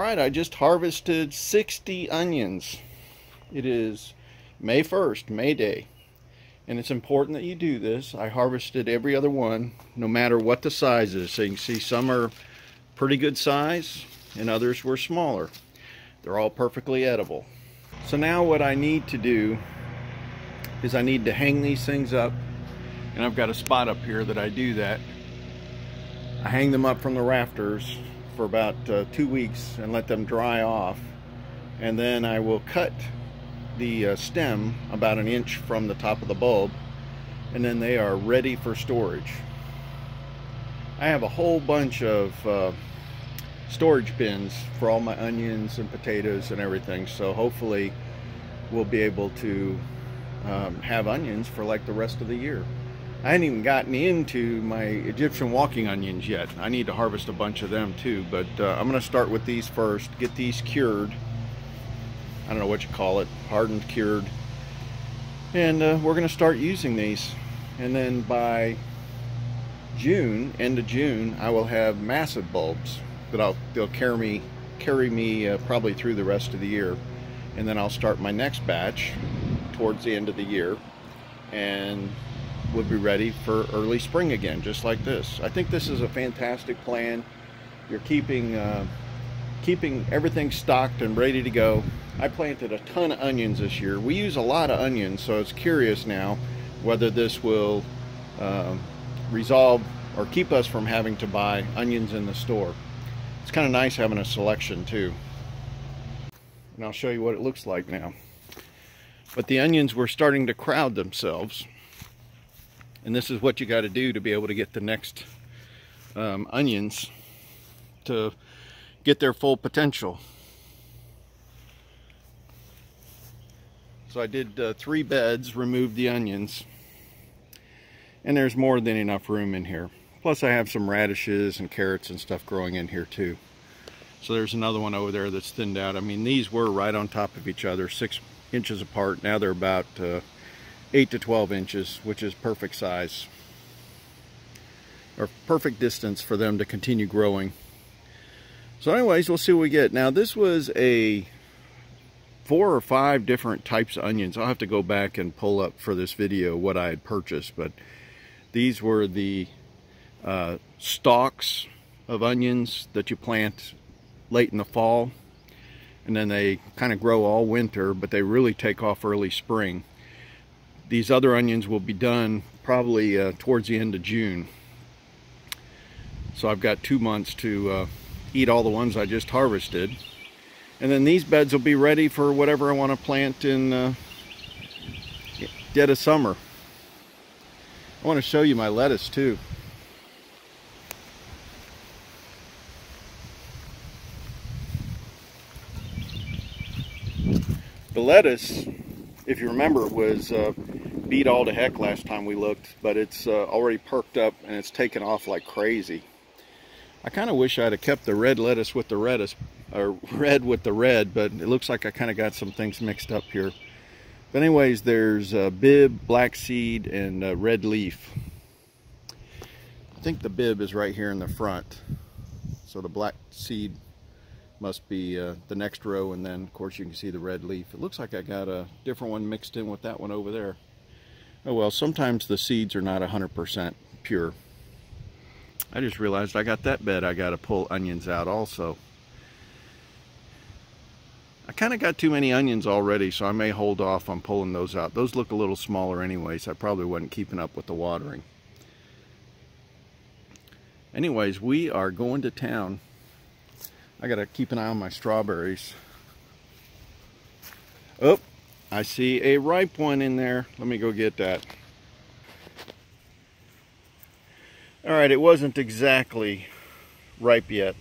Alright, I just harvested 60 onions. It is May 1st, May Day. And it's important that you do this. I harvested every other one, no matter what the size is. So you can see some are pretty good size, and others were smaller. They're all perfectly edible. So now what I need to do is I need to hang these things up. And I've got a spot up here that I do that. I hang them up from the rafters for about 2 weeks and let them dry off, and then I will cut the stem about an inch from the top of the bulb, and then they are ready for storage. I have a whole bunch of storage bins for all my onions and potatoes and everything, so hopefully we'll be able to have onions for like the rest of the year. I hadn't even gotten into my Egyptian walking onions yet. I need to harvest a bunch of them too, but I'm going to start with these first, get these cured. I don't know what you call it, hardened, cured. And we're going to start using these. And then by June, end of June, I will have massive bulbs that they'll carry me probably through the rest of the year. And then I'll start my next batch towards the end of the year, and we'll be ready for early spring again, just like this. I think this is a fantastic plan. You're keeping everything stocked and ready to go. I planted a ton of onions this year. We use a lot of onions, so it's curious now whether this will resolve or keep us from having to buy onions in the store. It's kind of nice having a selection too. And I'll show you what it looks like now. But the onions were starting to crowd themselves. And this is what you got to do to be able to get the next onions to get their full potential. So I did 3 beds, removed the onions, and there's more than enough room in here. Plus I have some radishes and carrots and stuff growing in here too. So there's another one over there that's thinned out. I mean, these were right on top of each other, 6 inches apart. Now they're about 8 to 12 inches, which is perfect size, or perfect distance for them to continue growing. So anyways, we'll see what we get. Now this was a 4 or 5 different types of onions. I'll have to go back and pull up for this video what I had purchased, but these were the stalks of onions that you plant late in the fall, and then they kind of grow all winter, but they really take off early spring. These other onions will be done probably towards the end of June. So I've got 2 months to eat all the ones I just harvested. And then these beds will be ready for whatever I want to plant in dead of summer. I want to show you my lettuce too. The lettuce, if you remember, was beat all to heck last time we looked, but it's already perked up and it's taken off like crazy. I kind of wish I'd have kept the red lettuce with the reddish, or red with the red, but it looks like I kind of got some things mixed up here. But anyways, there's bib, black seed, and red leaf. I think the bib is right here in the front, so the black seed must be the next row, and then of course you can see the red leaf. It looks like I got a different one mixed in with that one over there. Oh well, sometimes the seeds are not 100% pure. I just realized I got that bed I got to pull onions out also. I kind of got too many onions already, so I may hold off on pulling those out. Those look a little smaller anyways. I probably wasn't keeping up with the watering. Anyways, we are going to town. I gotta keep an eye on my strawberries. Oh, I see a ripe one in there. Let me go get that. All right, it wasn't exactly ripe yet.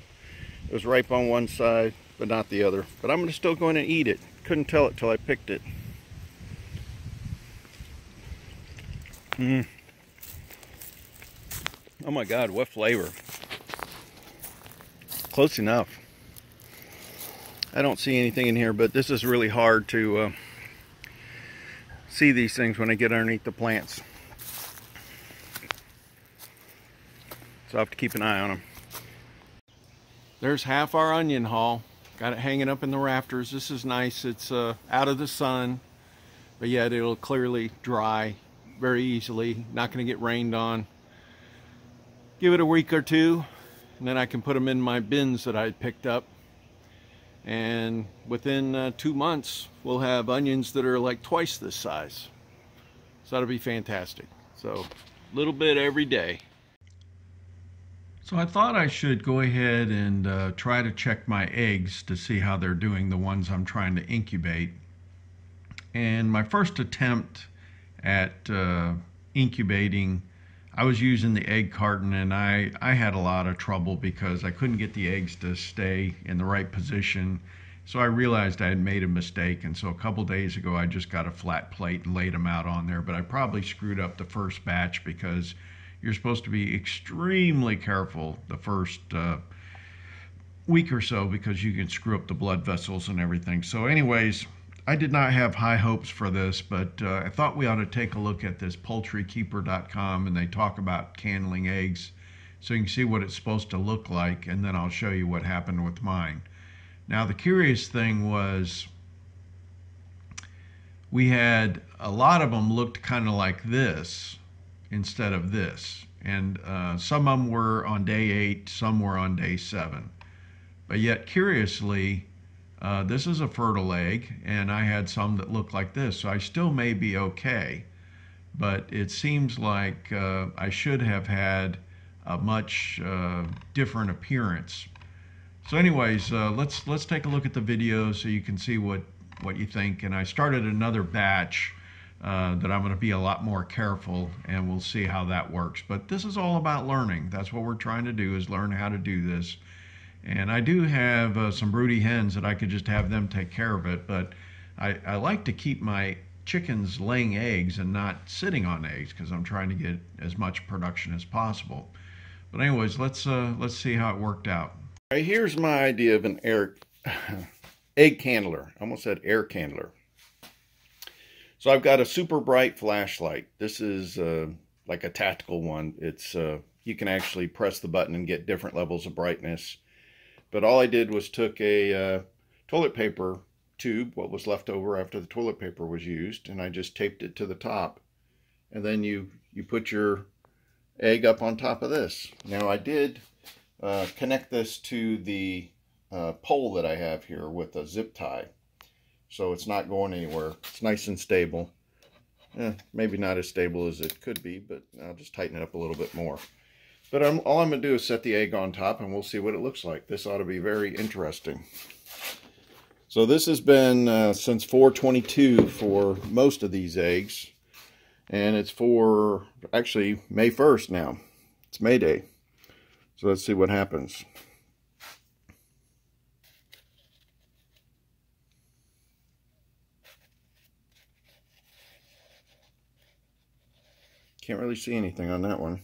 It was ripe on one side, but not the other. But I'm still going to eat it. Couldn't tell it till I picked it. Oh my God, what flavor. Close enough. I don't see anything in here, but this is really hard to see these things when I get underneath the plants. So I have to keep an eye on them. There's half our onion haul. Got it hanging up in the rafters. This is nice. It's out of the sun, but yet it'll clearly dry very easily. Not going to get rained on. Give it a week or two, and then I can put them in my bins that I picked up. And within 2 months, we'll have onions that are like twice this size. So that'll be fantastic. So a little bit every day. So I thought I should go ahead and try to check my eggs to see how they're doing, the ones I'm trying to incubate. And my first attempt at incubating, I was using the egg carton, and I had a lot of trouble because I couldn't get the eggs to stay in the right position. So I realized I had made a mistake, and so a couple days ago I just got a flat plate and laid them out on there. But I probably screwed up the first batch because you're supposed to be extremely careful the first week or so because you can screw up the blood vessels and everything. So anyways, I did not have high hopes for this, but I thought we ought to take a look at this poultrykeeper.com, and they talk about cannling eggs so you can see what it's supposed to look like, and then I'll show you what happened with mine. Now the curious thing was we had a lot of them looked kind of like this instead of this, and some of them were on day 8, some were on day 7, but yet curiously this is a fertile egg, and I had some that looked like this, so I still may be okay, but it seems like I should have had a much different appearance. So anyways, let's take a look at the video so you can see what you think. And I started another batch that I'm going to be a lot more careful, and we'll see how that works. But this is all about learning. That's what we're trying to do, is learn how to do this. And I do have some broody hens that I could just have them take care of it, but I like to keep my chickens laying eggs and not sitting on eggs because I'm trying to get as much production as possible. But anyways, let's see how it worked out. All right, here's my idea of an egg candler. I almost said air candler. So I've got a super bright flashlight. This is like a tactical one. It's you can actually press the button and get different levels of brightness. But all I did was took a toilet paper tube, what was left over after the toilet paper was used, and I just taped it to the top. And then you put your egg up on top of this. Now I did connect this to the pole that I have here with a zip tie. So it's not going anywhere. It's nice and stable. Maybe not as stable as it could be, but I'll just tighten it up a little bit more. But all I'm going to do is set the egg on top, and we'll see what it looks like. This ought to be very interesting. So this has been since 4/22 for most of these eggs. And it's for, actually, May 1st now. It's May Day. So let's see what happens. Can't really see anything on that one.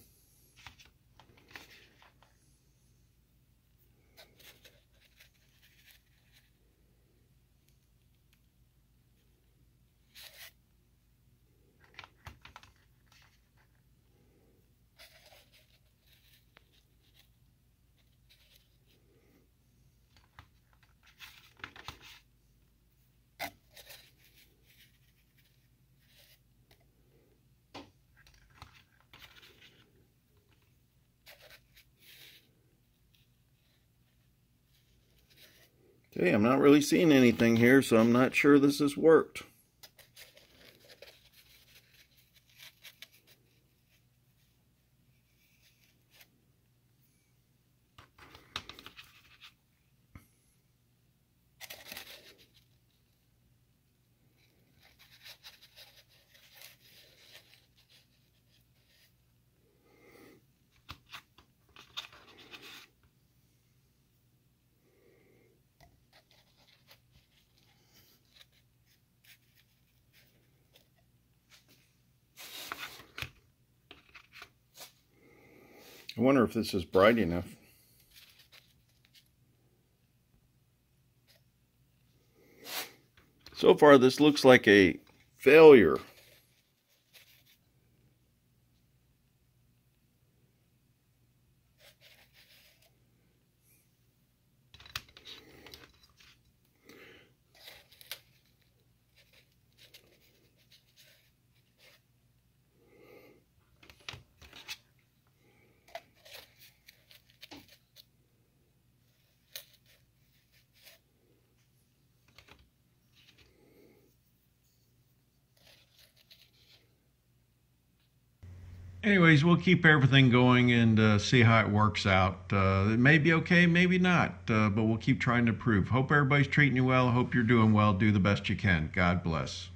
Okay, I'm not really seeing anything here, so I'm not sure this has worked. I wonder if this is bright enough. So far, this looks like a failure. Anyways, we'll keep everything going and see how it works out. It may be okay, maybe not, but we'll keep trying to improve. Hope everybody's treating you well. Hope you're doing well. Do the best you can. God bless.